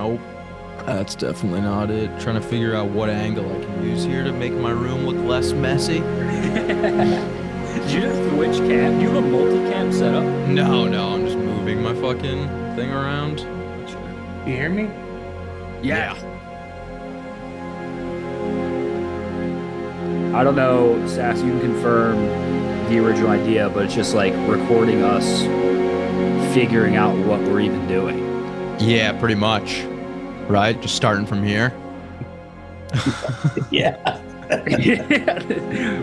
Nope. That's definitely not it. Trying to figure out what angle I can use here to make my room look less messy. Did you just switch cam? Do you have a multi-cam setup? No, I'm just moving my fucking thing around. You hear me? Yeah. I don't know, Sass, you can confirm the original idea, but it's just like recording us figuring out what we're even doing. Yeah, pretty much. Right? Just starting from here. Yeah.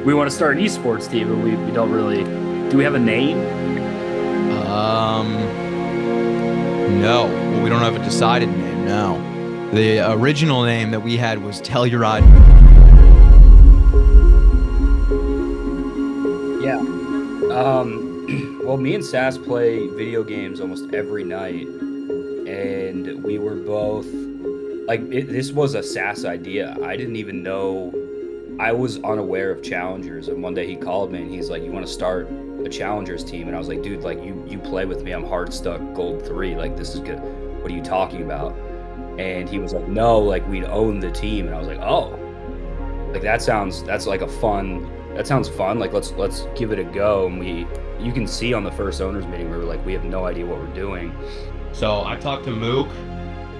We want to start an esports team, but we don't really. Do we have a name? No. Well, we don't have a decided name, no. The original name that we had was Telluride. Yeah. Well, me and Sass play video games almost every night, and we were both like, this was a Sass idea. I didn't even know. I was unaware of challengers, and one day he called me and he's like, "You want to start a challengers team?" And I was like, "Dude, like you play with me. I'm hard stuck gold 3. Like, this is good. What are you talking about?" And he was like, "No, like we'd own the team." And I was like, "Oh, like that sounds fun. Like let's give it a go." And you can see on the first owners meeting, we were like, we have no idea what we're doing. So I talked to Mook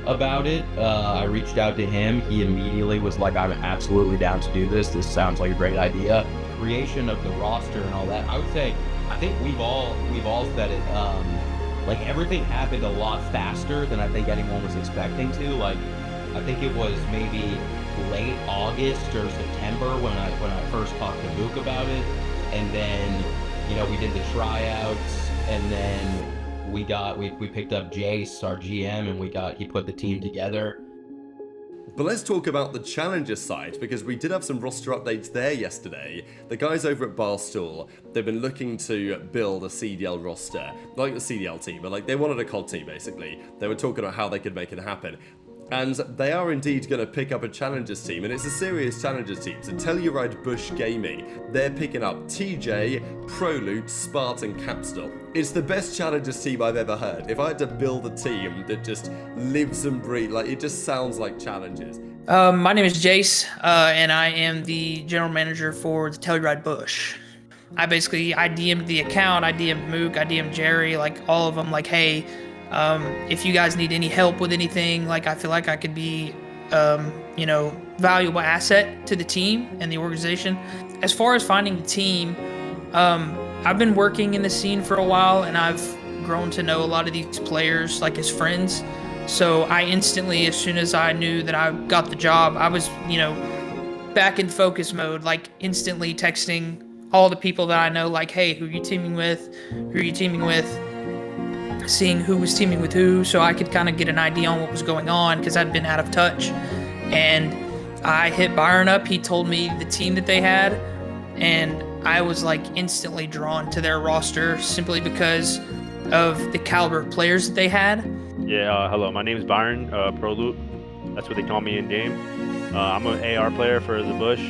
about it. I reached out to him. He immediately was like, "I'm absolutely down to do this. This sounds like a great idea." Creation of the roster and all that. I would say, I think we've all said it. Like everything happened a lot faster than I think anyone was expecting to. Like I think it was maybe late August or September when I first talked to Mook about it, and then we did the tryouts, and then we picked up Jace, our GM, and he put the team together. But let's talk about the challenger side, because we did have some roster updates there yesterday. The guys over at Barstool, they've been looking to build a CDL roster, like the CDL team, but like they wanted a COD team basically. They were talking about how they could make it happen. And they are indeed going to pick up a Challengers team, and it's a serious Challengers team. So Telluride Bush Gaming, they're picking up TJ, Proloot, Spartan, Capstone. It's the best Challengers team I've ever heard. If I had to build a team that just lives and breathes, like it just sounds like Challengers. My name is Jace, and I am the general manager for the Telluride Bush. I DM'd the account, I DM'd Mook, I DM'd Jerry, like all of them, like, hey, if you guys need any help with anything, like I feel like I could be, valuable asset to the team and the organization. As far as finding the team, I've been working in the scene for a while, and I've grown to know a lot of these players like as friends. So I instantly, as soon as I knew that I got the job, I was, back in focus mode, like instantly texting all the people that I know, like, hey, who are you teaming with? Who are you teaming with? Seeing who was teaming with who, so I could kind of get an idea on what was going on, because I'd been out of touch. And I hit Byron up. He told me the team that they had, and I was like instantly drawn to their roster simply because of the caliber of players that they had. Yeah, hello, my name is Byron, Proloot. That's what they call me in game. I'm an AR player for the Bush.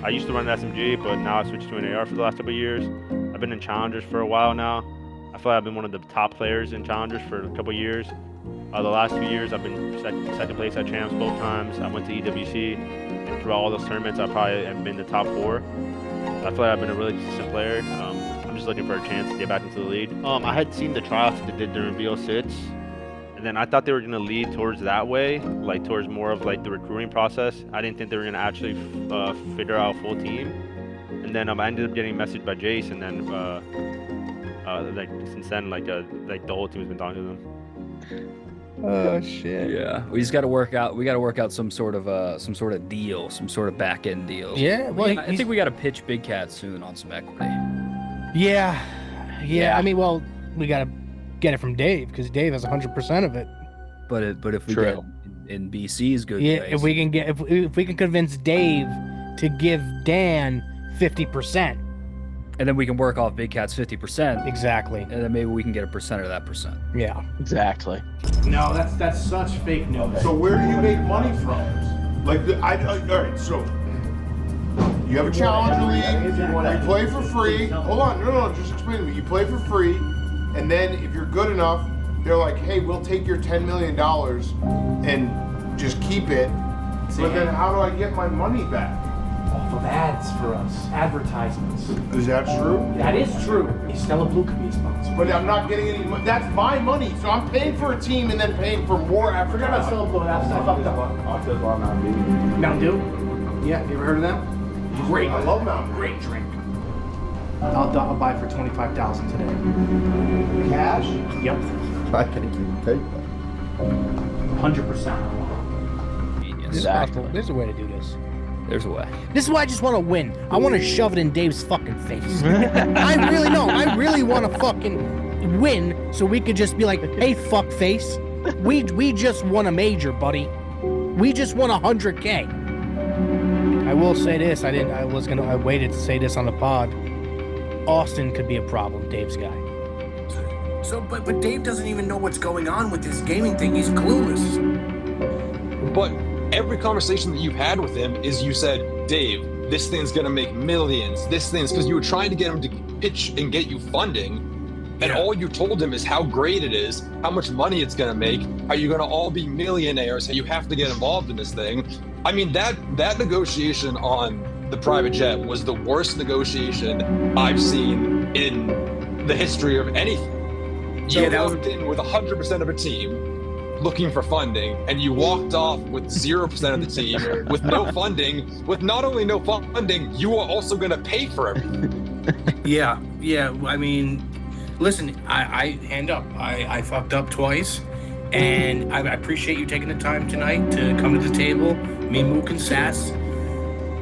I used to run an SMG, but now I switched to an AR for the last couple of years. I've been in Challengers for a while now. I feel like I've been one of the top players in Challengers for a couple of years. The last 2 years, I've been second place at Champs both times. I went to EWC, and throughout all those tournaments, I probably have been the top 4. I feel like I've been a really consistent player. I'm just looking for a chance to get back into the lead. I had seen the tryouts that they did during VO6, and then I thought they were going to lead towards that way, like towards more of like the recruiting process. I didn't think they were going to actually figure out a full team. And then I ended up getting a message by Jace, and then since then, the whole team has been talking to them. Oh shit. Yeah, we just got to work out. We got to work out some sort of deal, some sort of back end deal. Yeah, well, I think we got to pitch Big Cat soon on some equity. Yeah. I mean, well, we got to get it from Dave, because Dave has 100% of it. But if we get in BC's good, Yeah, place, if we can convince Dave to give Dan 50%. and then we can work off Big Cat's 50%. Exactly. And then maybe we can get a percent of that percent. Yeah. Exactly. No, that's such fake news. So where do you make money from? Like, all right, so you have a challenger league, you play for free. Hold on, no, just explain to me. You play for free, and then if you're good enough, they're like, hey, we'll take your $10 million and just keep it. But then how do I get my money back? Off of ads for us, advertisements. Is that true? That is true. Stella Blue could be a sponsor. But I'm not getting any money. That's my money. So I'm paying for a team and then paying for more I forgot about Stella Blue. I fucked up. Mountain Dew? Yeah, you ever heard of them? Great. I love Mountain Dew. Great drink. I'll buy for $25,000 today. Cash? Yep. I can't even take that. 100%. This is possible. There's a way to do this. There's a way. This is why I just want to win. I want to shove it in Dave's fucking face. I really know. I really want to fucking win so we could just be like, hey, fuck face. We just won a major, buddy. We just won 100K. I will say this. I waited to say this on the pod. Austin could be a problem, Dave's guy. So, but Dave doesn't even know what's going on with this gaming thing. He's clueless. But every conversation that you've had with him is you said, Dave, this thing's gonna make millions. This thing's because you were trying to get him to pitch and get you funding. And all you told him is how great it is, how much money it's gonna make, how you're gonna all be millionaires, how you have to get involved in this thing. I mean, that negotiation on the private jet was the worst negotiation I've seen in the history of anything. You walked in with 100% of a team looking for funding, and you walked off with 0% of the team with no funding. With not only no funding, you are also going to pay for everything. Yeah. I mean, listen, I hand up. I fucked up twice, and I appreciate you taking the time tonight to come to the table. Me, Mook, and Sass.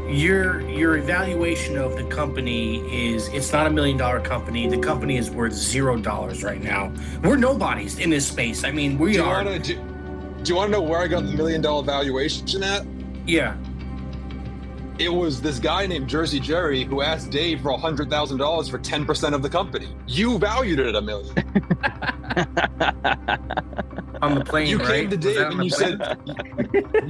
Your evaluation of the company it's not $1 million company. The company is worth $0 right now. We're nobodies in this space. I mean, we are. Do you want to know where I got the $1 million valuation at? Yeah. It was this guy named Jersey Jerry who asked Dave for $100,000 for 10% of the company. You valued it at $1 million. On the plane, you right? came to Dave and you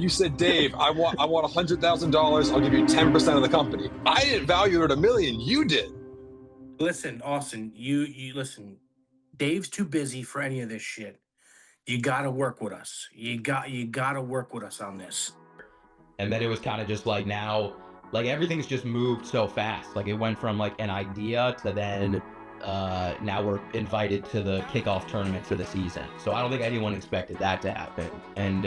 said, Dave, I want $100,000. I'll give you 10% of the company. I didn't value it at $1 million. You did. Listen, Austin, you listen. Dave's too busy for any of this shit. You got to work with us. You got to work with us on this. And then it was kind of just like now, like everything's just moved so fast. Like it went from like an idea to then now we're invited to the kickoff tournament for the season. So I don't think anyone expected that to happen. And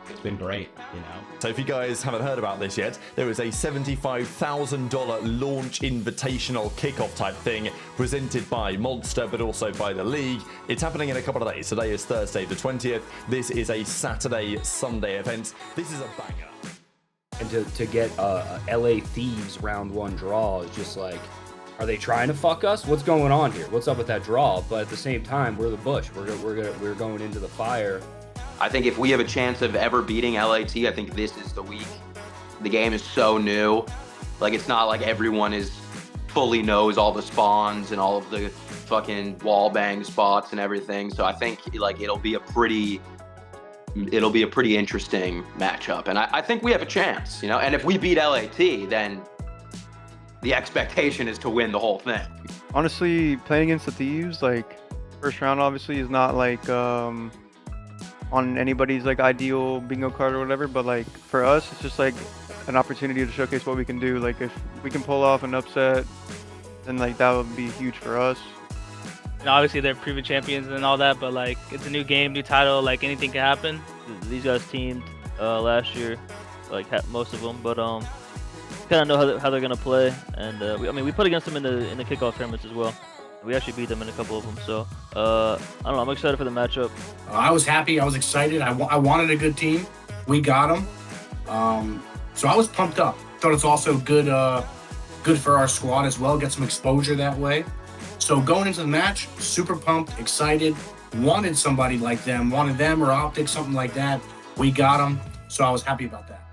it's been great, you know. So if you guys haven't heard about this yet, there is a $75,000 launch invitational kickoff type thing presented by Monster, but also by the league. It's happening in a couple of days. Today is Thursday the 20th. This is a Saturday-Sunday event. This is a banger. And to get LA Thieves round one draw is just like, are they trying to fuck us? What's going on here? What's up with that draw? But at the same time, we're the Bush. We're going into the fire. I think if we have a chance of ever beating LAT, I think this is the week. The game is so new. Like, it's not like everyone fully knows all the spawns and all of the fucking wall bang spots and everything. So I think like it'll be a pretty interesting matchup. And I think we have a chance, you know? And if we beat LAT, then the expectation is to win the whole thing. Honestly, playing against the Thieves, like, first round obviously is not like on anybody's like ideal bingo card or whatever, but like for us it's just like an opportunity to showcase what we can do. Like if we can pull off an upset, then like that would be huge for us. And obviously they're previous champions and all that, but like it's a new game, new title, like anything can happen. These guys teamed last year, like most of them, but kind of know how they're gonna play, and we put against them in the kickoff tournaments as well. We actually beat them in a couple of them, so I don't know. I'm excited for the matchup. I was happy. I was excited. I wanted a good team. We got them. So I was pumped up. Thought it's also good for our squad as well. Get some exposure that way. So going into the match, super pumped, excited. Wanted somebody like them. Wanted them or Optic, something like that. We got them. So I was happy about that.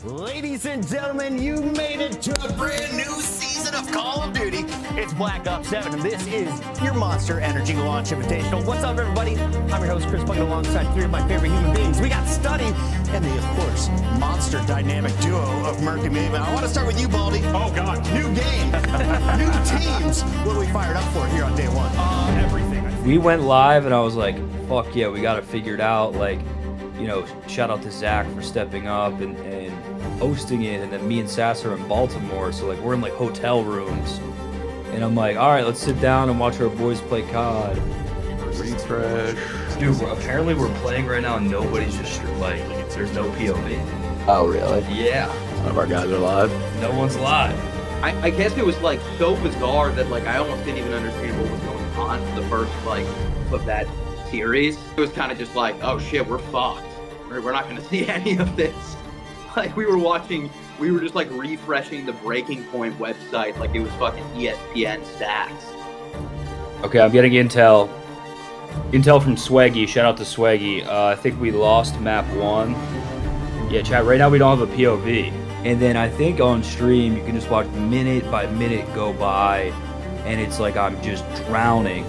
Ladies and gentlemen, you made it to a brand new season of Call of Duty. It's Black Ops 7, and this is your Monster Energy Launch Invitational. What's up, everybody? I'm your host, Chris Puckett, alongside three of my favorite human beings. We got Study and the, of course, monster dynamic duo of Merc and Maven. I want to start with you, Baldy. Oh, God. New game. New teams. What are we fired up for here on day one? Everything, I think. we went live, and I was like, fuck yeah, we got to figure it out. Like, you know, shout out to Zach for stepping up and hosting it. And then me and Sass are in Baltimore, so like we're in like hotel rooms. And I'm like, all right, let's sit down and watch our boys play COD. Refresh. Dude, apparently we're playing right now and nobody's just like, there's no POV. Oh, really? Yeah. None of our guys are live. No one's live. I guess it was like so bizarre that like I almost didn't even understand what was going on for the first like of that series. It was kind of just like, oh shit, we're fucked. We're not going to see any of this. Like we were just like refreshing the Breaking Point website like it was fucking ESPN stats. Okay, I'm getting intel. Intel from Swaggy. Shout out to Swaggy. I think we lost map 1. Yeah, chat, right now we don't have a POV. And then I think on stream you can just watch minute by minute go by, and it's like I'm just drowning.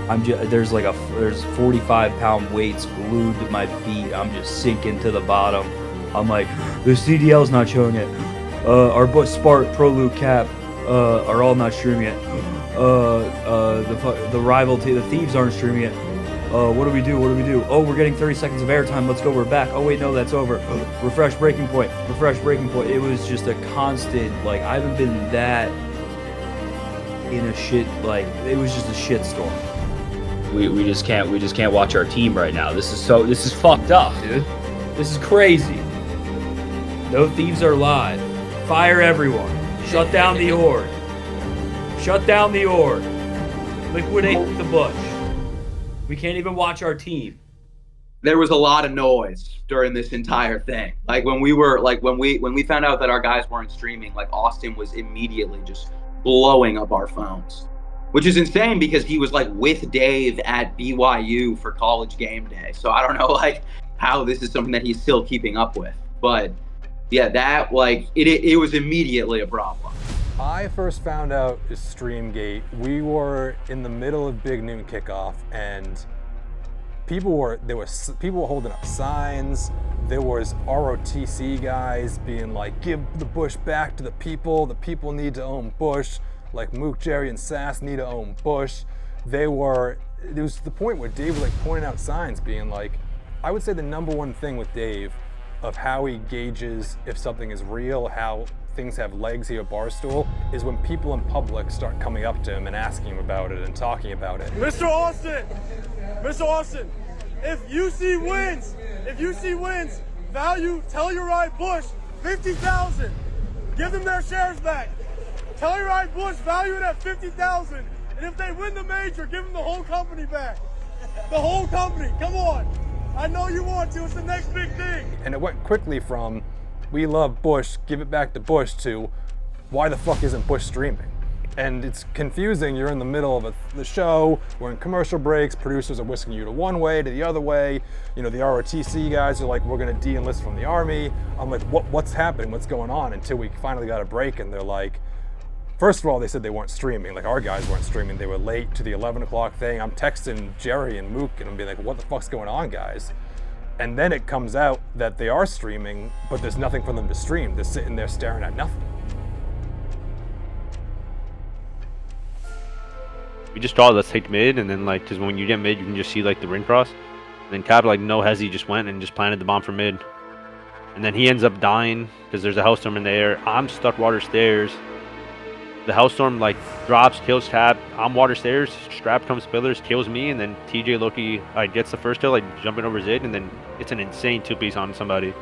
There's 45-pound weights glued to my feet. I'm just sinking to the bottom. I'm like, the CDL's not showing it. Our Spart, Prolu, Cap are all not streaming it. The rival team, the Thieves aren't streaming it. What do we do? Oh, we're getting 30 seconds of airtime. Let's go. We're back. Oh wait, no, that's over. Refresh Breaking Point. It was just a constant. Like I haven't been that in a shit. Like it was just a shit storm. We just can't watch our team right now. This is fucked up, dude. This is crazy. No Thieves are live. Fire everyone. Shut down the Horde. Liquidate the Bush. We can't even watch our team. There was a lot of noise during this entire thing. Like when we found out that our guys weren't streaming, like Austin was immediately just blowing up our phones, which is insane because he was like with Dave at BYU for college game day. So I don't know like how this is something that he's still keeping up with. But yeah, that like it was immetimately a problem. I first found out is Streamgate. We were in the middle of Big Noon kickoff, and people were holding up signs. There was ROTC guys being like, "Give the Bush back to the people. The people need to own Bush." Like Mook, Jerry, and Sass need to own Bush. It was the point where Dave was like pointing out signs, being like, I would say the number one thing with Dave of how he gauges if something is real, how things have legs here at Barstool, is when people in public start coming up to him and asking him about it and talking about it. Mr. Austin, if UC wins, value Telluride Bush 50,000. Give them their shares back. Telluride Bush valued at 50,000, and if they win the major, give them the whole company back. The whole company, come on. I know you want to, it's the next big thing. And it went quickly from, we love Bush, give it back to Bush, to why the fuck isn't Bush streaming? And it's confusing. You're in the middle of the show, we're in commercial breaks, producers are whisking you to one way, to the other way. You know, the ROTC guys are like, we're gonna de-enlist from the Army. I'm like, what's happening, what's going on? Until we finally got a break, and they're like, first of all, they said they weren't streaming. Like, our guys weren't streaming. They were late to the 11 o'clock thing. I'm texting Jerry and Mook, and I'm being like, what the fuck's going on, guys? And then it comes out that they are streaming, but there's nothing for them to stream. They're sitting there staring at nothing. We just thought, let's take mid, and then like, because when you get mid, you can just see like the ring cross. And then Cab, like, no hesi, just went and just planted the bomb for mid. And then he ends up dying because there's a hellstorm in the air. I'm stuck water stairs. The hellstorm like drops, kills Tab. I'm water stairs. Strap comes pillars, kills me, and then TJ Loki gets the first kill, like jumping over Zid, and then it's an insane 2-piece on somebody.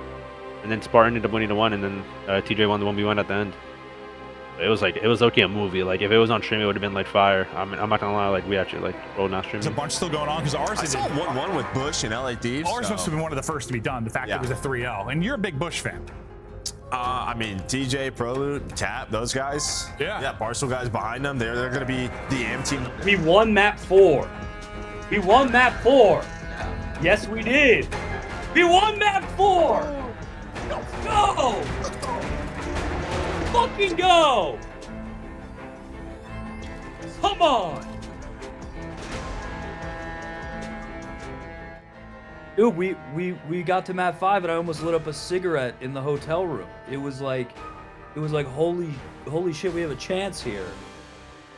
And then Spartan ended up winning the 1, and then TJ won the 1v1 at the end. It was okay a movie. Like if it was on stream, it would have been like fire. I'm not gonna lie, like we actually like rolled not streaming. There's a bunch still going on because ours is 1-1 with Bush and LA Thieves. Ours must have been one of the first to be done. The fact that it was a 3-0, and you're a big Bush fan. I mean, TJ, Prelude, Tap, those guys. Yeah, Barstool guys behind them. They're going to be the AM team. We won map 4. Yes, we did. We won map 4. Go. Fucking go. Come on. Dude, we got to map 5 and I almost lit up a cigarette in the hotel room. It was like holy shit, we have a chance here.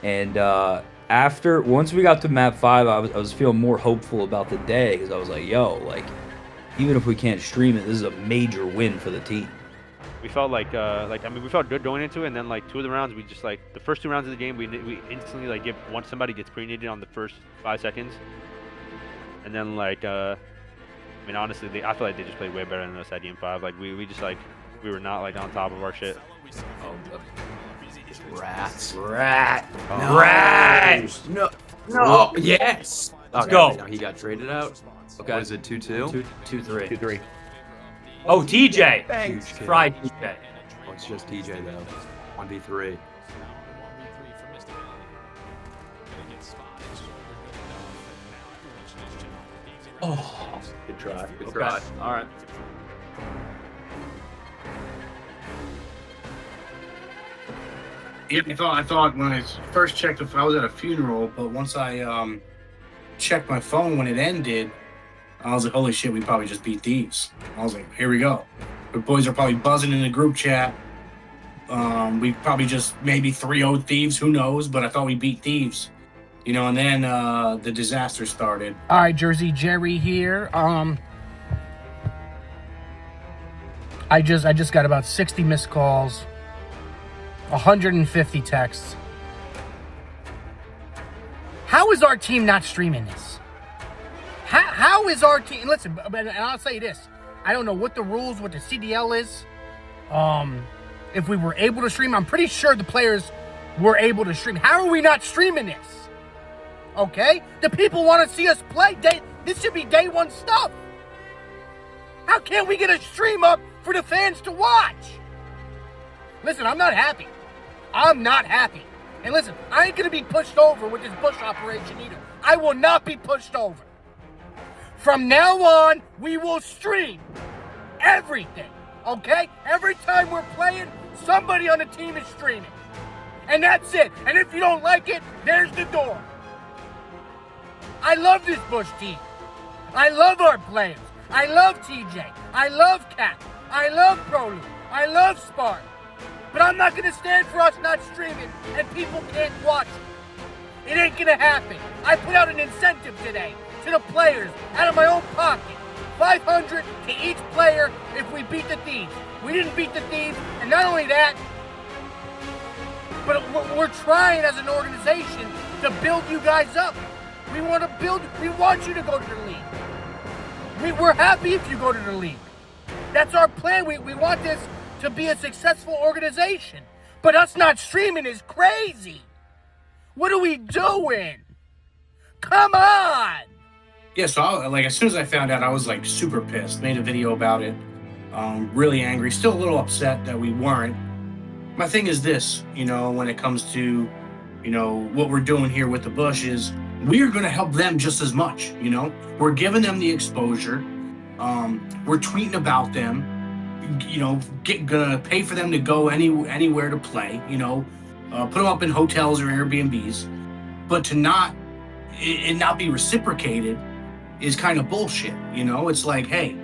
And once we got to map 5, I was feeling more hopeful about the day because I was like, yo, like, even if we can't stream it, this is a major win for the team. We felt like we felt good going into it, and then like 2 of the rounds, we just like the first 2 rounds of the game, we instantly like once somebody gets pre-naded on the first 5 seconds, and then like I mean honestly, I feel like they just played way better than us at game 5. Like we were not like on top of our shit. Rats. Rat. No. Rat. No. No. Yes. Let's go. Now he got traded out. Okay. Was it 2-2? 2-3. 2-3. Oh, TJ. Thanks. Fried TJ. Oh, it's just TJ though. 1v3. Oh. Good try. Good Okay. try. All right. Yeah, I thought when I first checked, I was at a funeral, but once I checked my phone when it ended, I was like, holy shit, we probably just beat Thieves. I was like, here we go. The boys are probably buzzing in the group chat. We probably just maybe 3-0 Thieves, who knows, but I thought we beat Thieves. You know, and then the disaster started. All right, Jersey Jerry here. I just got about 60 missed calls, 150 texts. How is our team not streaming this? How is our team? Listen, and I'll say this: I don't know what the rules, what the CDL is. If we were able to stream, I'm pretty sure the players were able to stream. How are we not streaming this? Okay, the people want to see us play. This should be day one stuff. How can't we get a stream up for the fans to watch? Listen, I'm not happy. I'm not happy. And listen, I ain't gonna be pushed over with this Bush operation either. I will not be pushed over. From now on, we will stream everything, okay? Every time we're playing, somebody on the team is streaming. And that's it. And if you don't like it, there's the door. I love this Bush team. I love our players. I love TJ. I love Cat. I love Prolu. I love Spark. But I'm not going to stand for us not streaming and people can't watch it. It ain't going to happen. I put out an incentive today to the players out of my own pocket. $500 to each player if we beat the Thieves. We didn't beat the Thieves, and not only that, but we're trying as an organization to build you guys up. We want you to go to the league. We're happy if you go to the league. That's our plan. We want this to be a successful organization. But us not streaming is crazy. What are we doing? Come on! Yeah, so as soon as I found out, I was like super pissed. Made a video about it. Really angry. Still a little upset that we weren't. My thing is this, when it comes to, what we're doing here with the Bush is we are going to help them just as much. We're giving them the exposure. We're tweeting about them. Gonna pay for them to go anywhere to play. Put them up in hotels or Airbnbs. But to not be reciprocated is kind of bullshit. It's like, hey,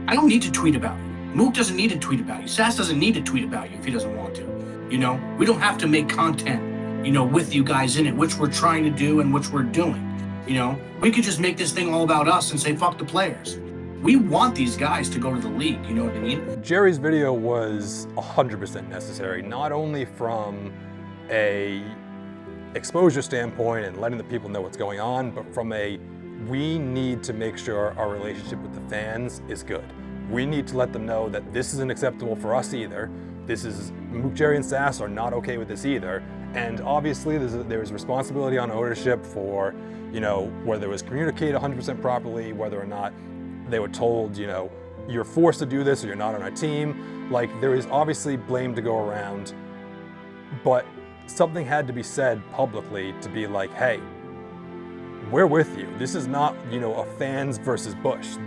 I don't need to tweet about you. Mook doesn't need to tweet about you. Sass doesn't need to tweet about you if he doesn't want to. We don't have to make content, with you guys in it, which we're trying to do and which we're doing. We could just make this thing all about us and say, fuck the players. We want these guys to go to the league, you know what I mean? Jerry's video was 100% necessary, not only from a exposure standpoint and letting the people know what's going on, but from we need to make sure our relationship with the fans is good. We need to let them know that this isn't acceptable for us either. Mook, Jerry, and Sass are not okay with this either. And obviously there's responsibility on ownership for, whether it was communicated 100% properly, whether or not they were told, you're forced to do this or you're not on our team. Like, there is obviously blame to go around, but something had to be said publicly to be like, hey, we're with you. This is not, a fans versus Bush.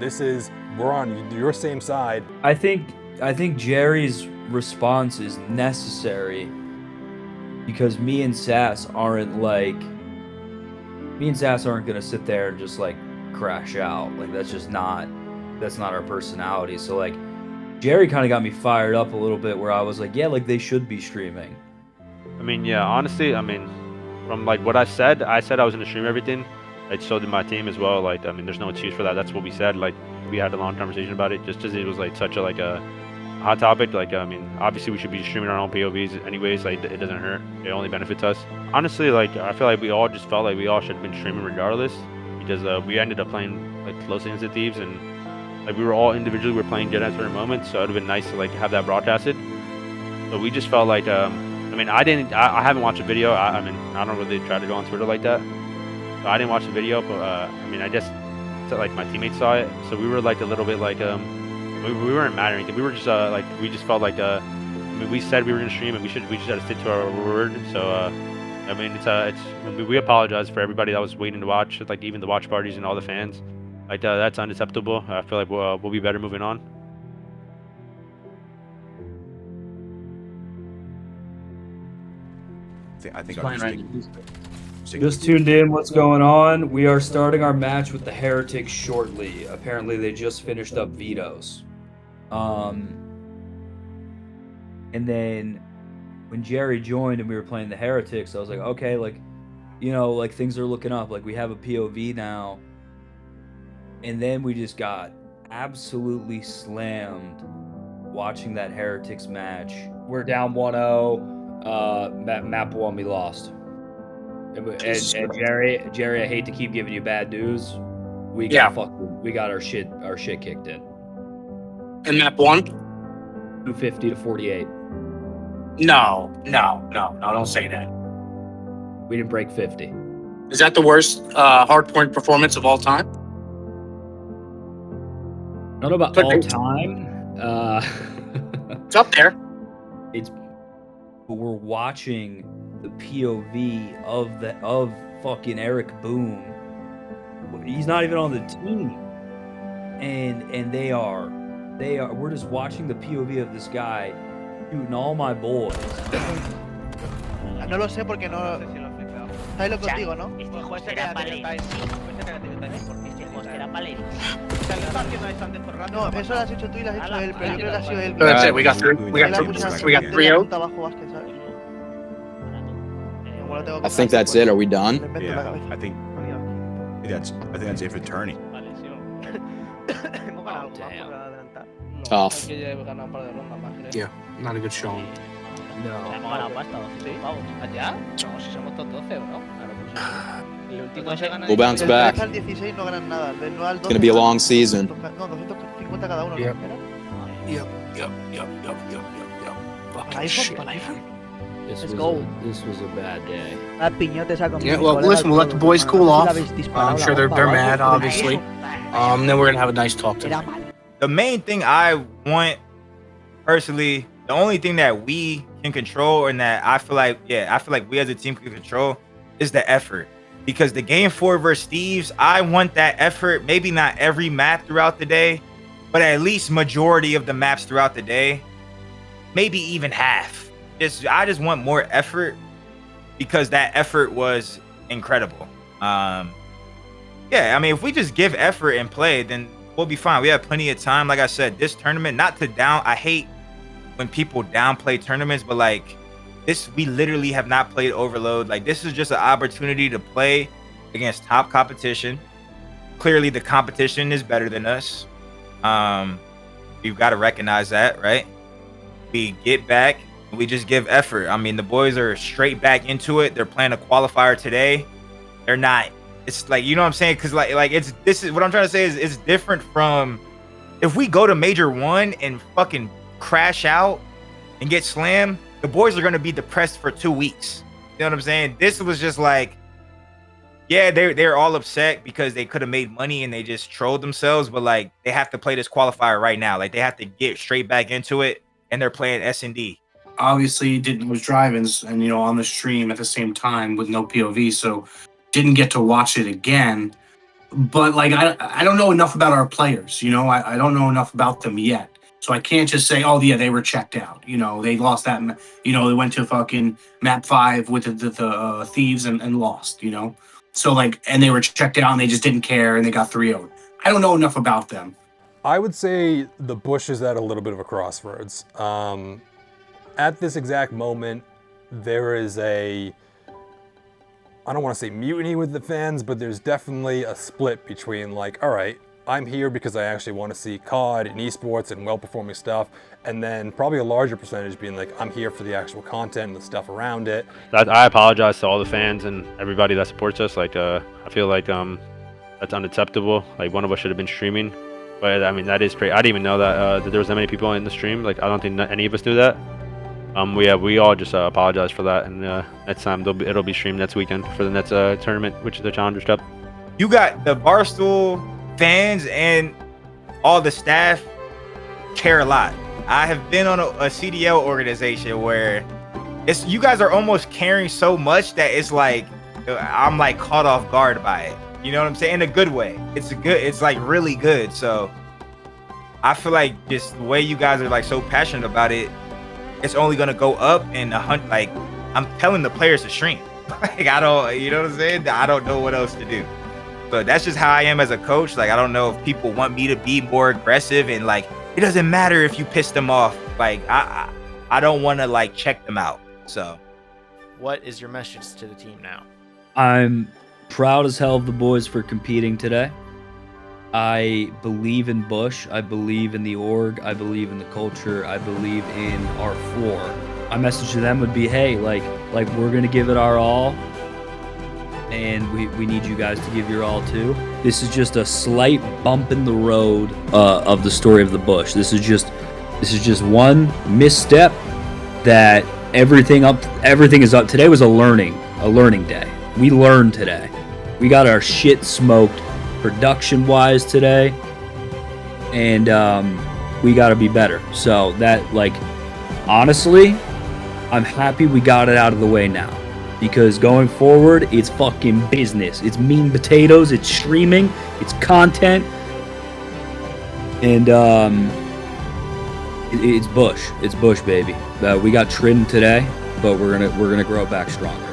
We're on your same side. I think Jerry's response is necessary because me and Sass aren't gonna sit there and just crash out. That's not our personality. So Jerry kind of got me fired up a little bit where I was like, yeah, they should be streaming. I mean, yeah, honestly, from like what I said I was going to stream everything. Like, so did my team as well. Like, I mean, there's no excuse for that. That's what we said. Like, we had a long conversation about it, just as it was like such a hot topic. Like, I mean, obviously we should be streaming our own POVs anyways. Like, it doesn't hurt. It only benefits us. Honestly, like, I feel like we all just felt like we all should have been streaming regardless, because we ended up playing like close against the Thieves, and like we were all individually were playing good at certain moments. So it would have been nice to like have that broadcasted. But we just felt like, I mean, I haven't watched a video. I mean, I don't really try to go on Twitter like that. So I didn't watch the video, but I mean, I just like my teammates saw it, so we were like a little bit like we weren't mad or anything. We were just like we just felt like I mean, we said we were gonna stream, and we just had to stick to our word. So I mean, we apologize for everybody that was waiting to watch, like even the watch parties and all the fans. Like that's unacceptable. I feel like we'll be better moving on. I think Just tuned in. What's going on? We are starting our match with the Heretics shortly. Apparently, they just finished up vetoes. And then when Jerry joined and we were playing the Heretics, I was like, okay, like, you know, like things are looking up. Like we have a POV now. And then we just got absolutely slammed watching that Heretics match. We're down 1-0. Map 1, we lost. And Jerry, I hate to keep giving you bad news. We got our shit kicked in. And map 1? 250 to 48. No, don't say that. We didn't break 50. Is that the worst hardpoint performance of all time? Not about all time. It's up there. But we're watching the POV of fucking Eric Boone. He's not even on the team, and they are. We're just watching the POV of this guy shooting all my boys. No lo sé porque no. Está lo contigo, ¿no? Este juego será para él. No, eso lo has hecho tú y lo has hecho él, pero yo creo que ha sido él. That's it. We got 3 out. I think that's it. Are we done? Yeah, I think that's it for tourney. Tough. Yeah, not a good showing. We'll bounce back. It's going to be a long season. Yep. This was a bad day. Yeah, well, listen, we'll let the boys cool off. I'm sure they're mad, obviously. Then we're gonna have a nice talk tonight. The main thing I want, personally, the only thing that we can control, and that I feel like we as a team can control, is the effort. Because the game 4 versus Thieves, I want that effort. Maybe not every map throughout the day, but at least majority of the maps throughout the day. Maybe even half. I just want more effort, because that effort was incredible. Yeah, I mean, if we just give effort and play, then we'll be fine. We have plenty of time. Like I said, this tournament, I hate when people downplay tournaments, but like this, we literally have not played Overload. Like, this is just an opportunity to play against top competition. Clearly the competition is better than us. We've got to recognize that, right? We get back, we just give effort. I mean, the boys are straight back into it. They're playing a qualifier today. They're not. It's like, you know what I'm saying? Because like this is what I'm trying to say is it's different from if we go to Major 1 and fucking crash out and get slammed. The boys are gonna be depressed for 2 weeks. You know what I'm saying? This was just like, yeah, they're all upset because they could have made money and they just trolled themselves. But like, they have to play this qualifier right now. Like, they have to get straight back into it, and they're playing S&D. Obviously, was driving and on the stream at the same time with no POV, so didn't get to watch it again. But like, I don't know enough about our players. I don't know enough about them yet, so I can't just say, oh yeah, they were checked out. They lost that. They went to fucking map 5 with the Thieves and lost. So like, and they were checked out and they just didn't care and they got 3-0. I don't know enough about them. I would say the Bush is at a little bit of a crossroads. At this exact moment, there is a I don't want to say mutiny with the fans, but there's definitely a split between like, all right, I'm here because I actually want to see COD and esports and well-performing stuff, and then probably a larger percentage being like, I'm here for the actual content and the stuff around it. I apologize to all the fans and everybody that supports us. Like, I feel like that's unacceptable. Like, one of us should have been streaming, but I mean that is crazy. I didn't even know that there was that many people in the stream. Like, I don't think any of us knew that. We all just apologize for that, and next time it'll be streamed next weekend for the next tournament, which is the Challengers Cup. You got the Barstool fans and all the staff care a lot. I have been on a CDL organization where you guys are almost caring so much that it's like I'm like caught off guard by it. You know what I'm saying? In a good way. It's like really good. So I feel like just the way you guys are like so passionate about it, it's only gonna go up. And like I'm telling the players to stream. Like I don't, you know what I'm saying? I don't know what else to do. But that's just how I am as a coach. Like I don't know if people want me to be more aggressive, and like it doesn't matter if you piss them off. Like I don't want to like check them out. So What is your message to the team now? I'm proud as hell of the boys for competing today. I believe in Bush. I believe in the org. I believe in the culture. I believe in our floor. My message to them would be, hey, like we're gonna give it our all, and we need you guys to give your all too. This is just a slight bump in the road of the story of the Bush. This is just one misstep that everything is up. Today was a learning day. We learned today. We got our shit smoked production wise today, and we got to be better. So that, like, honestly, I'm happy we got it out of the way now, because going forward it's fucking business. It's meat and potatoes. It's streaming. It's content, and it's Bush. It's Bush, baby. We got trimmed today, but we're gonna grow back stronger.